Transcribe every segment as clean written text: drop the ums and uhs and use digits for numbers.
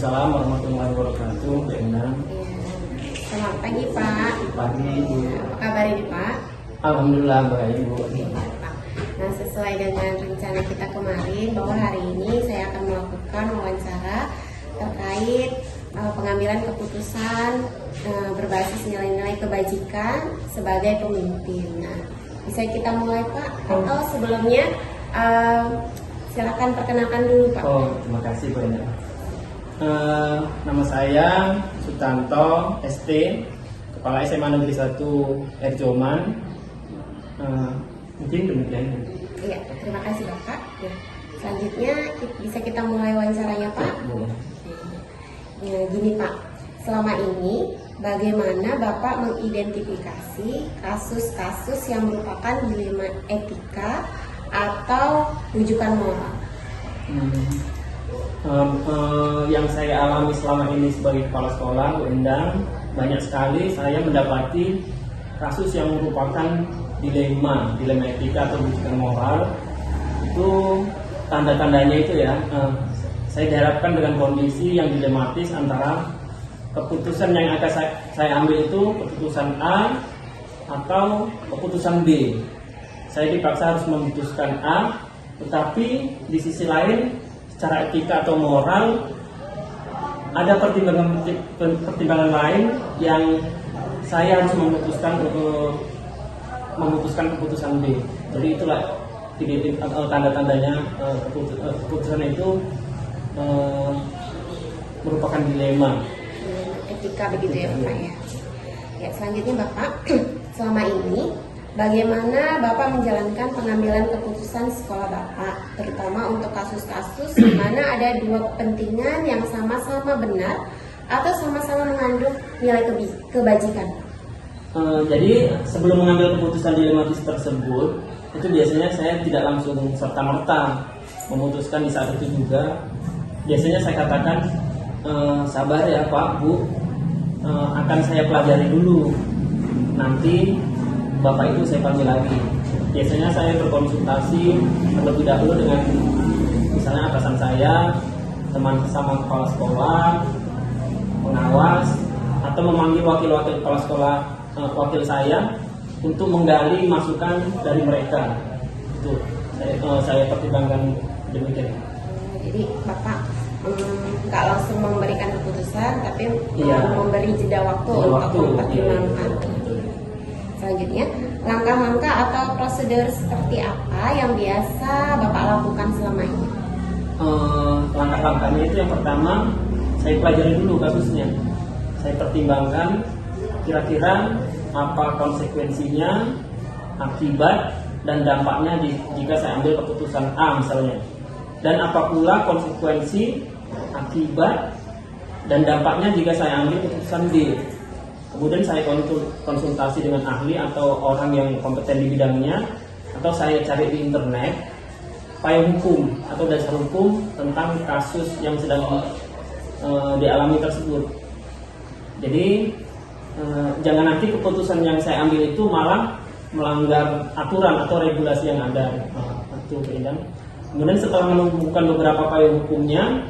Waalaikumsalam warahmatullahi wabarakatuh. Bu Endang. Selamat pagi Pak. Pagi Bu. Apa kabar ini Pak? Alhamdulillah baik Bu. Pak. Nah, sesuai dengan rencana kita kemarin bahwa hari ini saya akan melakukan wawancara terkait pengambilan keputusan berbasis nilai-nilai kebajikan sebagai pemimpin. Nah, bisa kita mulai Pak? Atau sebelumnya silakan perkenalkan dulu Pak. Oh, terima kasih Bu Endang. Nama saya Sutanto ST, Kepala SMA Negeri 1 Erjoman. Mungkin demikian. Iya, terima kasih Bapak. Ya, selanjutnya bisa kita mulai wawancaranya Pak. Ya, gini Pak, selama ini bagaimana Bapak mengidentifikasi kasus-kasus yang merupakan dilema etika atau rujukan moral? Yang saya alami selama ini sebagai kepala sekolah, Bu Endang, banyak sekali saya mendapati kasus yang merupakan dilema etika atau rujukan moral. Itu tanda-tandanya itu ya, saya dihadapkan dengan kondisi yang dilematis antara keputusan yang akan saya ambil itu keputusan A atau keputusan B. Saya dipaksa harus memutuskan A, tetapi di sisi lain secara etika atau moral ada pertimbangan lain yang saya harus memutuskan keputusan B. Jadi itulah tanda-tandanya keputusan itu merupakan dilema Etika begitu ya Bapak ya. Ya, selanjutnya Bapak, selama ini bagaimana Bapak menjalankan pengambilan keputusan sekolah Bapak, terutama untuk kasus-kasus di mana ada dua kepentingan yang sama-sama benar atau sama-sama mengandung nilai kebajikan? Jadi sebelum mengambil keputusan dilematis tersebut, itu biasanya saya tidak langsung serta-merta memutuskan di saat itu juga. Biasanya saya katakan, sabar ya Pak, Bu, akan saya pelajari dulu. Nanti Bapak itu saya panggil lagi. Biasanya saya berkonsultasi terlebih dahulu dengan misalnya atasan saya, teman sama kepala sekolah, pengawas, atau memanggil wakil-wakil kepala sekolah, wakil saya untuk menggali masukan dari mereka. Itu saya pertimbangkan demikian. Jadi Bapak nggak langsung memberikan keputusan, tapi Iya, memberi jeda waktu untuk mempertimbangkan. Selanjutnya, langkah-langkah atau prosedur seperti apa yang biasa Bapak lakukan selama ini? Langkah-langkahnya itu yang pertama, saya pelajari dulu kasusnya. Saya pertimbangkan kira-kira apa konsekuensinya, akibat, dan dampaknya jika saya ambil keputusan A misalnya. Dan apa pula konsekuensi, akibat, dan dampaknya jika saya ambil keputusan D. Kemudian saya konsultasi dengan ahli atau orang yang kompeten di bidangnya, atau saya cari di internet payung hukum atau dasar hukum tentang kasus yang sedang dialami tersebut. Jadi jangan nanti keputusan yang saya ambil itu malah melanggar aturan atau regulasi yang ada. Itu Endang. Kemudian setelah menemukan beberapa payung hukumnya,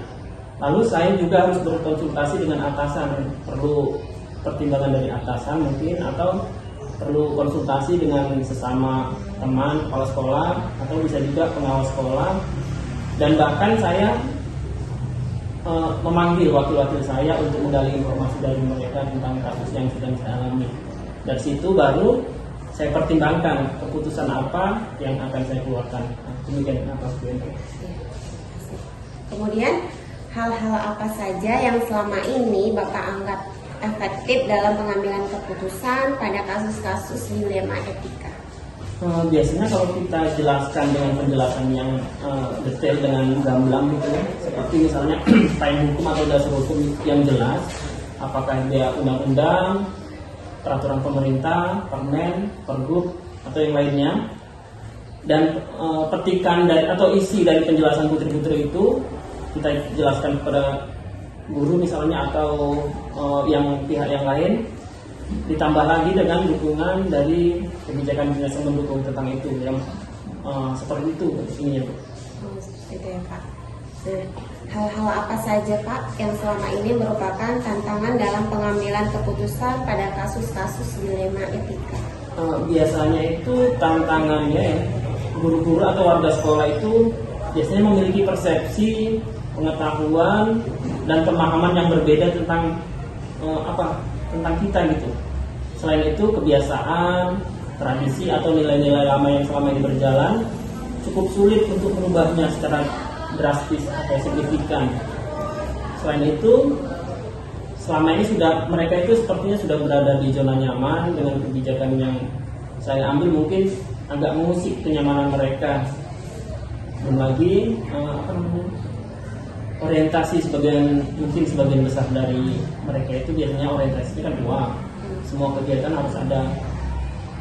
lalu saya juga harus berkonsultasi dengan atasan. Perlu pertimbangan dari atasan mungkin, atau perlu konsultasi dengan sesama teman kepala sekolah, atau bisa juga pengawas sekolah. Dan bahkan saya memanggil wakil-wakil saya untuk menggali informasi dari mereka tentang kasus yang sedang saya alami. Dari situ baru saya pertimbangkan keputusan apa yang akan saya keluarkan. Demikian apa sebenarnya. Kemudian hal-hal apa saja yang selama ini Bapak anggap efektif dalam pengambilan keputusan pada kasus-kasus dilema etika? Biasanya kalau kita jelaskan dengan penjelasan yang detail dengan gamblang gitu, seperti misalnya payung hukum atau dasar hukum yang jelas, apakah dia undang-undang, peraturan pemerintah, permen, pergub, atau yang lainnya, dan petikan atau isi dari penjelasan putri-putri itu kita jelaskan kepada guru misalnya, atau yang pihak yang lain, ditambah lagi dengan dukungan dari kebijakan dinas yang mendukung tentang itu, yang seperti itu ini ya. Seperti itu ya Pak. Nah, hal-hal apa saja Pak yang selama ini merupakan tantangan dalam pengambilan keputusan pada kasus-kasus dilema etika? Biasanya itu tantangannya ya, guru-guru atau warga sekolah itu biasanya memiliki persepsi, pengetahuan, dan pemahaman yang berbeda tentang tentang kita gitu. Selain itu kebiasaan, tradisi atau nilai-nilai lama yang selama ini berjalan cukup sulit untuk merubahnya secara drastis atau signifikan. Selain itu, selama ini mereka itu sepertinya sudah berada di zona nyaman dengan kebijakan yang saya ambil mungkin agak mengusik kenyamanan mereka. Dan lagi orientasi mungkin sebagian besar dari mereka itu biasanya orientasinya kan uang. Semua kegiatan harus ada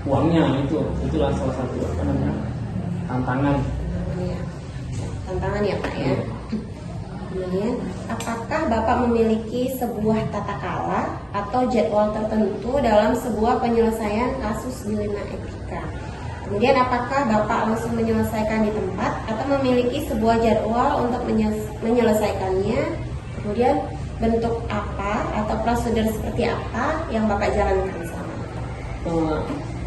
uangnya, itulah salah satu tantangan. Tantangan ya Pak ya. Kemudian, apakah Bapak memiliki sebuah tata cara atau jadwal tertentu dalam sebuah penyelesaian kasus dilema etika? Kemudian, apakah Bapak langsung menyelesaikan di tempat atau memiliki sebuah jadwal untuk menyelesaikannya? Kemudian, bentuk apa atau prosedur seperti apa yang Bapak jalankan selama ini?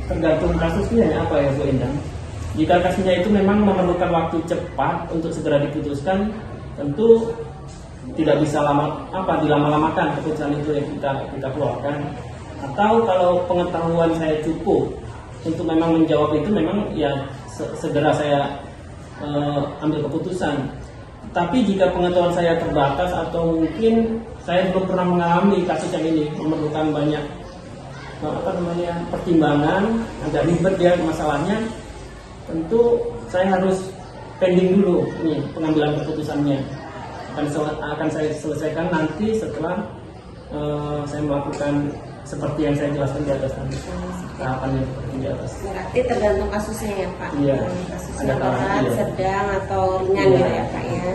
Tergantung kasusnya apa ya Bu Endang. Jika kasusnya itu memang memerlukan waktu cepat untuk segera diputuskan, tentu tidak bisa dilama-lamakan keputusan itu yang kita keluarkan. Atau kalau pengetahuan saya cukup untuk memang menjawab itu, memang ya segera saya ambil keputusan. Tapi jika pengetahuan saya terbatas atau mungkin saya belum pernah mengalami kasus yang ini, memerlukan banyak pertimbangan, agak ribet ya masalahnya, tentu saya harus pending dulu ini pengambilan keputusannya. Akan saya selesaikan nanti setelah saya melakukan seperti yang saya jelaskan di atas tadi, tahapannya seperti di atas. Berarti tergantung kasusnya ya Pak. Iya. Kasusnya berat, sedang atau ringan gitu ya Pak ya.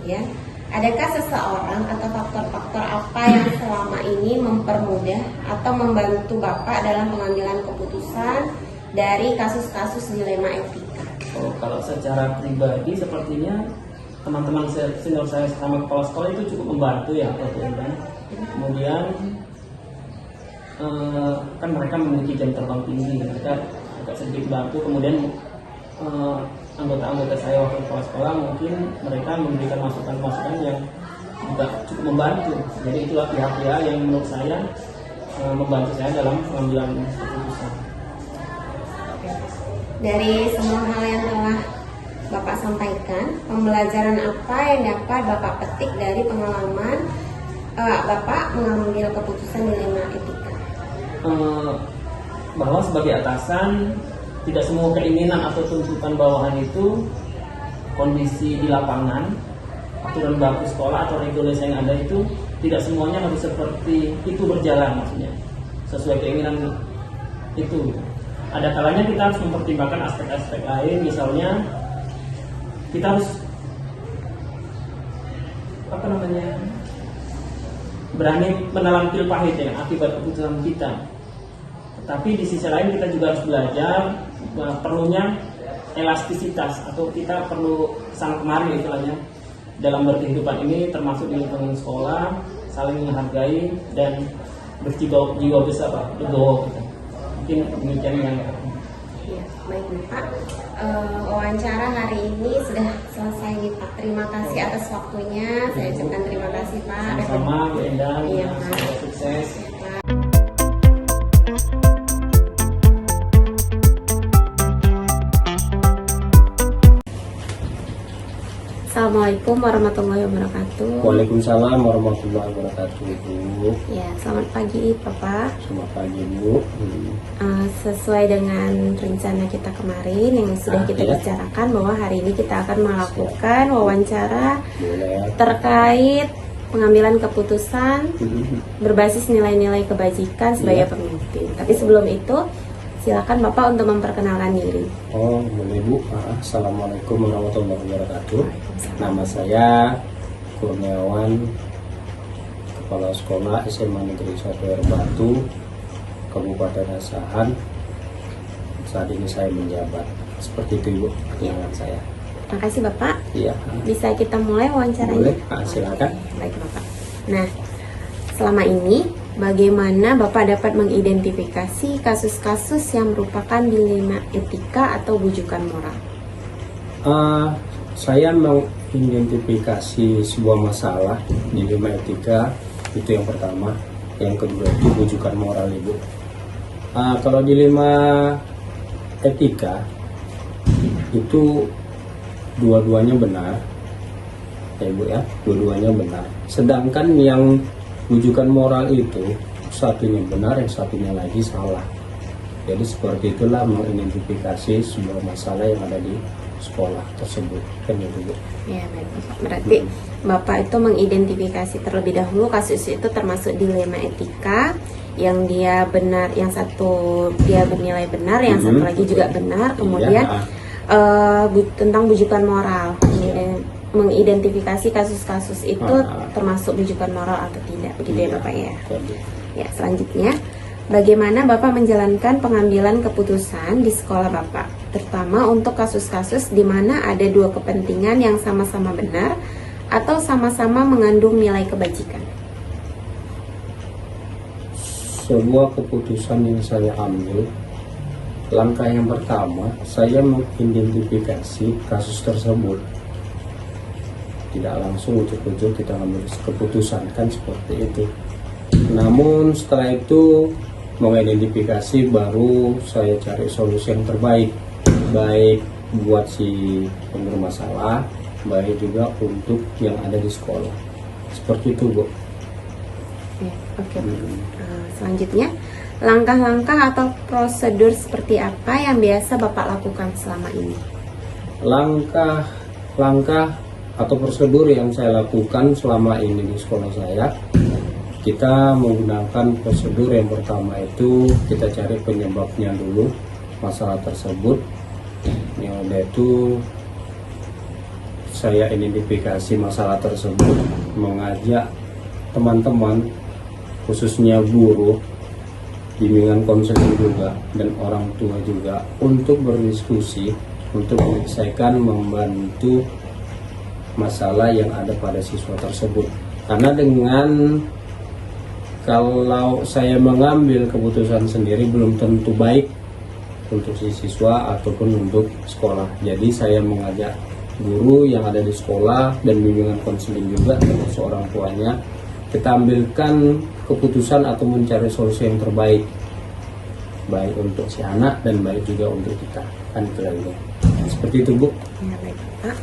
Ya. Adakah seseorang atau faktor-faktor apa yang selama ini mempermudah atau membantu Bapak dalam pengambilan keputusan dari kasus-kasus dilema etika? Kalau secara pribadi sepertinya teman-teman senior saya sama kepala sekolah itu cukup membantu ya Pak Bunda. Kemudian kan mereka memiliki jam terbang tinggi, mereka agak sedikit bantu. Kemudian anggota-anggota saya waktu kepala sekolah mungkin mereka memberikan masukan-masukan yang juga cukup membantu. Jadi itulah pihak-pihak yang menurut saya membantu saya dalam pengambilan keputusan. Dari semua hal yang telah Bapak sampaikan, pembelajaran apa yang dapat Bapak petik dari pengalaman Bapak mengambil keputusan dilema etika? Bahwa sebagai atasan, tidak semua keinginan atau tuntutan bawahan itu kondisi di lapangan, aturan baku sekolah atau regulasi yang ada itu tidak semuanya harus seperti itu berjalan, maksudnya sesuai keinginan itu. Ada kalanya kita harus mempertimbangkan aspek-aspek lain, misalnya kita harus berani menelan pil pahit ya akibat keputusan kita. Tapi di sisi lain kita juga harus belajar perlunya elastisitas, atau kita perlu sang kemari istilahnya dalam berkehidupan ini, termasuk di lingkungan sekolah, saling menghargai dan berjiwa besar Pak, legowo kita. Mungkin demikian yang ya, baik Pak. Wawancara hari ini sudah selesai nih Pak. Terima kasih atas waktunya. Saya ucapkan terima kasih Pak. Sama-sama Bu Endang, Iya, semoga sukses. Assalamualaikum warahmatullahi wabarakatuh. Waalaikumsalam warahmatullahi wabarakatuh, Bu. Ya, selamat pagi Bapak. Selamat pagi, Bu. Sesuai dengan rencana kita kemarin yang sudah kita bicarakan, bahwa hari ini kita akan melakukan wawancara Boleh. terkait pengambilan keputusan berbasis nilai-nilai kebajikan sebagai pemimpin. Tapi sebelum itu, silakan Bapak untuk memperkenalkan diri. Oh, boleh, Bu. Assalamualaikum warahmatullahi wabarakatuh. Nama saya Kurniawan, Kepala Sekolah SMA Negeri 1 Air Batu, Kabupaten Asahan. Saat ini saya menjabat. Seperti itu, Ibu, perkenalkan saya. Terima kasih Bapak. Iya. Bisa kita mulai wawancaranya? Boleh. Silakan. Baik Bapak. Nah, selama ini bagaimana Bapak dapat mengidentifikasi kasus-kasus yang merupakan dilema etika atau bujukan moral? Saya mengidentifikasi sebuah masalah dilema etika, itu yang pertama. Yang kedua itu bujukan moral, Ibu. Kalau dilema etika itu dua-duanya benar, ya Ibu ya, dua-duanya benar. Sedangkan yang bujukan moral itu satunya benar, yang satunya lagi salah. Jadi seperti itulah mengidentifikasi sebuah masalah yang ada di sekolah tersebut, kan itu Bu. Ya baik Bapak. Berarti Bapak itu mengidentifikasi terlebih dahulu kasus itu termasuk dilema etika, yang dia benar, yang satu dia bernilai benar, yang satu lagi juga benar. Kemudian tentang bujukan moral, mengidentifikasi kasus-kasus itu termasuk bujukan moral atau tidak, begitu ya Bapak ya. Ya, selanjutnya bagaimana Bapak menjalankan pengambilan keputusan di sekolah Bapak, terutama untuk kasus-kasus di mana ada dua kepentingan yang sama-sama benar atau sama-sama mengandung nilai kebajikan? Sebuah keputusan yang saya ambil, langkah yang pertama saya mengidentifikasi kasus tersebut. Tidak langsung ujuk-ujuk kita ambil keputusan, kan seperti itu. Namun setelah itu mengidentifikasi, baru saya cari solusi yang terbaik, baik buat si pemberi masalah, baik juga untuk yang ada di sekolah. Seperti itu Bu. Oke. Selanjutnya, langkah-langkah atau prosedur seperti apa yang biasa Bapak lakukan selama ini? Langkah atau prosedur yang saya lakukan selama ini di sekolah saya, kita menggunakan prosedur yang pertama itu kita cari penyebabnya dulu masalah tersebut, yaitu saya identifikasi masalah tersebut, mengajak teman-teman khususnya guru, bimbingan konseling juga, dan orang tua juga untuk berdiskusi untuk menyelesaikan, membantu masalah yang ada pada siswa tersebut. Karena dengan kalau saya mengambil keputusan sendiri belum tentu baik untuk si siswa ataupun untuk sekolah. Jadi saya mengajak guru yang ada di sekolah dan bimbingan konseling juga termasuk orang tuanya, kita ambilkan keputusan atau mencari solusi yang terbaik, baik untuk si anak dan baik juga untuk kita, kan itu lagi. Seperti itu Bu. Ya baik Pak.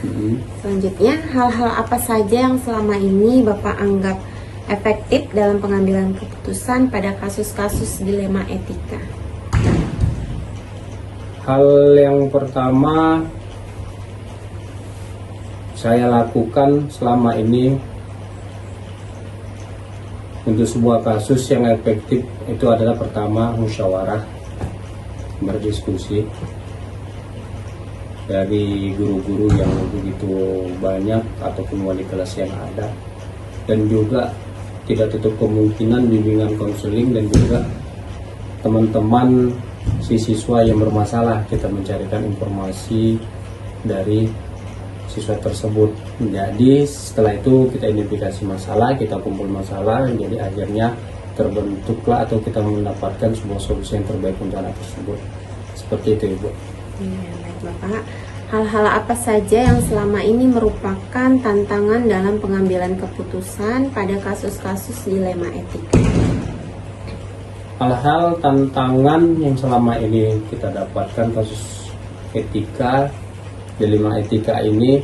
Selanjutnya, hal-hal apa saja yang selama ini Bapak anggap efektif dalam pengambilan keputusan pada kasus-kasus dilema etika? Hal yang pertama saya lakukan selama ini untuk sebuah kasus yang efektif itu adalah pertama musyawarah, berdiskusi dari guru-guru yang begitu banyak ataupun wali kelas yang ada, dan juga tidak tutup kemungkinan bimbingan konseling dan juga teman-teman si siswa yang bermasalah, kita mencarikan informasi dari siswa tersebut. Jadi setelah itu kita identifikasi masalah, kita kumpul masalah, jadi akhirnya terbentuklah atau kita mendapatkan sebuah solusi yang terbaik untuk anak tersebut. Seperti itu Ibu. Ya, baik Bapak. Hal-hal apa saja yang selama ini merupakan tantangan dalam pengambilan keputusan pada kasus-kasus dilema etika? Hal-hal tantangan yang selama ini kita dapatkan kasus etika, dilema etika ini,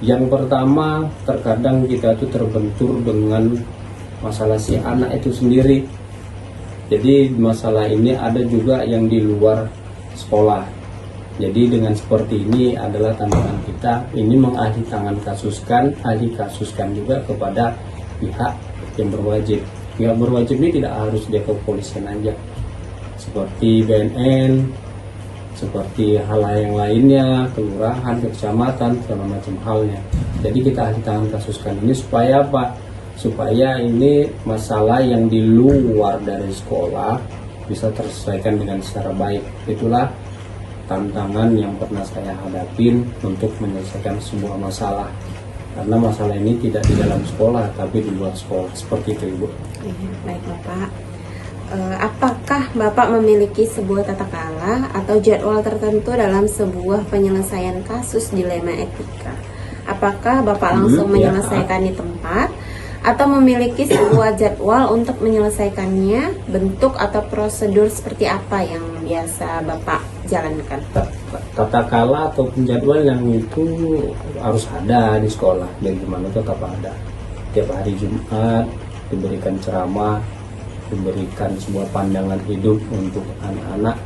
yang pertama terkadang kita tuh terbentur dengan masalah si anak itu sendiri. Jadi masalah ini ada juga yang di luar sekolah. Jadi dengan seperti ini adalah tantangan kita, ini mengalih tangan kasuskan, alih kasuskan juga kepada pihak yang berwajib. Pihak berwajib ini tidak harus dia ke kepolisian aja, seperti BNN, seperti hal yang lainnya, kelurahan, kecamatan, segala macam halnya. Jadi kita alih tangan kasuskan ini supaya apa? Supaya ini masalah yang di luar dari sekolah bisa terselesaikan dengan secara baik. Itulah tantangan yang pernah saya hadapin untuk menyelesaikan sebuah masalah. Karena masalah ini tidak di dalam sekolah, tapi di luar sekolah. Seperti itu, Ibu. Iya, baik Bapak. Apakah Bapak memiliki sebuah tata krama atau jadwal tertentu dalam sebuah penyelesaian kasus dilema etika? Apakah Bapak langsung menyelesaikan di tempat atau memiliki sebuah jadwal untuk menyelesaikannya? Bentuk atau prosedur seperti apa yang biasa Bapak jalankan? Tata kala atau penjadwal yang itu harus ada di sekolah. Bagaimana tetap ada. Tiap hari Jumat diberikan ceramah, diberikan sebuah pandangan hidup untuk anak-anak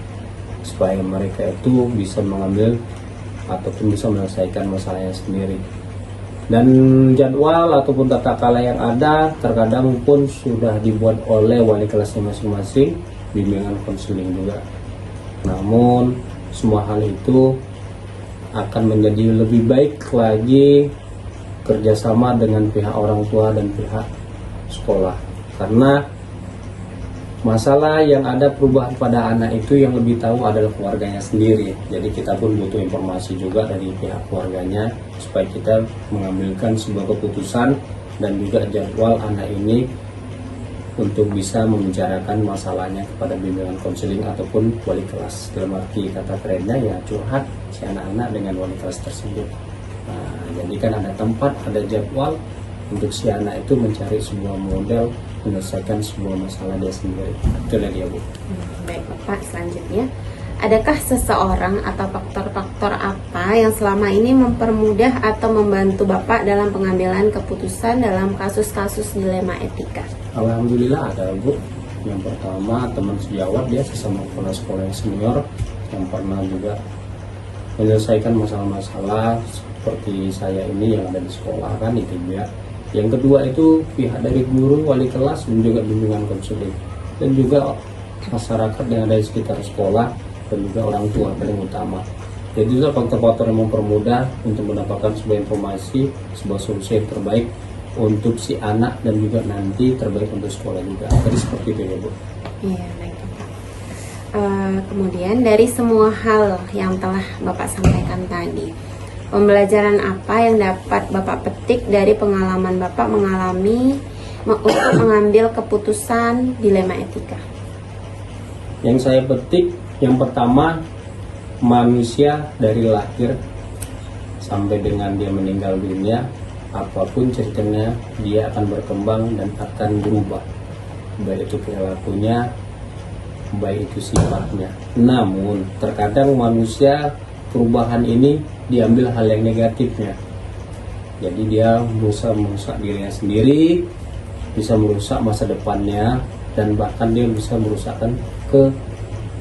supaya mereka itu bisa mengambil ataupun bisa menyelesaikan masalahnya sendiri. Dan jadwal ataupun tata kala yang ada terkadang pun sudah dibuat oleh wali kelasnya masing-masing, bimbingan konseling juga. Namun semua hal itu akan menjadi lebih baik lagi kerjasama dengan pihak orang tua dan pihak sekolah, karena masalah yang ada perubahan pada anak itu yang lebih tahu adalah keluarganya sendiri. Jadi kita pun butuh informasi juga dari pihak keluarganya supaya kita mengambilkan sebuah keputusan dan juga jadwal anak ini untuk bisa membicarakan masalahnya kepada bimbingan konseling ataupun wali kelas. Dalam arti kata kerennya ya curhat si anak-anak dengan wali kelas tersebut. Nah, jadi kan ada tempat, ada jadwal untuk si anak itu mencari sebuah model menyelesaikan sebuah masalah dia sendiri. Itulah dia, Bu. Baik Bapak, selanjutnya adakah seseorang atau faktor-faktor apa yang selama ini mempermudah atau membantu Bapak dalam pengambilan keputusan dalam kasus-kasus dilema etika? Alhamdulillah ada, Bu. Yang pertama teman sejawat, dia sesama kepala sekolah yang senior yang pernah juga menyelesaikan masalah-masalah seperti saya ini yang ada di sekolah kan itu dia. Yang kedua itu pihak dari guru, wali kelas, dan juga bimbingan konseling, dan juga masyarakat yang ada di sekitar sekolah, dan juga orang tua paling utama. Jadi itu faktor-faktor yang mempermudah untuk mendapatkan sebuah informasi, sebuah solusi yang terbaik untuk si anak dan juga nanti terbaik untuk sekolah juga. Jadi seperti itu ya, Bu. Iya, baik Bapak. Kemudian dari semua hal yang telah Bapak sampaikan tadi, pembelajaran apa yang dapat Bapak petik dari pengalaman Bapak mengalami untuk mengambil keputusan dilema etika? Yang saya petik, yang pertama, manusia dari lahir sampai dengan dia meninggal dunia, apapun ceritanya dia akan berkembang dan akan berubah, baik itu perilakunya, baik itu sifatnya. Namun terkadang manusia perubahan ini diambil hal yang negatifnya. Jadi dia berusaha merusak dirinya sendiri, bisa merusak masa depannya, dan bahkan dia bisa merusakkan ke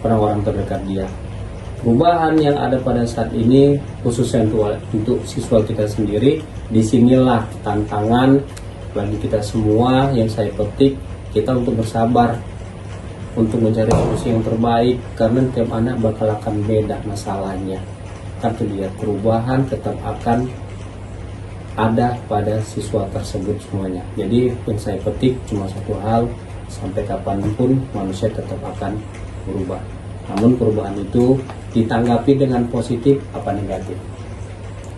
orang-orang terdekat dia. Perubahan yang ada pada saat ini khususnya untuk siswa kita sendiri, disinilah tantangan bagi kita semua yang saya petik, kita untuk bersabar, untuk mencari solusi yang terbaik, karena tiap anak bakal akan beda masalahnya. Kan terlihat perubahan tetap akan ada pada siswa tersebut semuanya. Jadi yang saya petik cuma satu hal, sampai kapanpun manusia tetap akan berubah. Namun perubahan itu ditanggapi dengan positif apa negatif.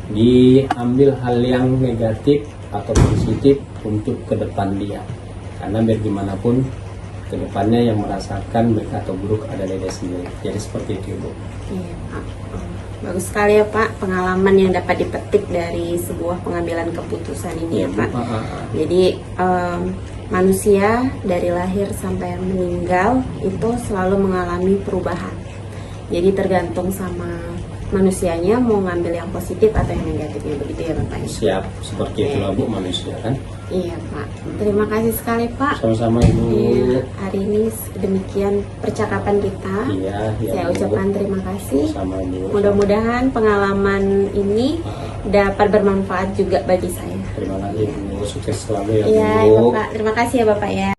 Diambil hal yang negatif atau positif untuk ke depan dia. Karena biar gimana pun ke depannya yang merasakan baik atau buruk adalah dia sendiri. Jadi seperti itu, Bu. Iya Pak. Bagus sekali ya Pak, pengalaman yang dapat dipetik dari sebuah pengambilan keputusan ini ya Pak. Jadi manusia dari lahir sampai meninggal itu selalu mengalami perubahan. Jadi tergantung sama manusianya mau ngambil yang positif atau yang negatifnya, begitu ya Bapak? Siap, seperti itulah Bu manusia kan. Iya Pak, terima kasih sekali Pak. Sama-sama Ibu. Iya, hari ini demikian percakapan kita. Iya, Saya ucapkan terima kasih. Sama Ibu. Mudah-mudahan pengalaman ini dapat bermanfaat juga bagi saya. Terima kasih Bu, sukses selalu ya Iya Bu. Bapak, terima kasih ya Bapak ya.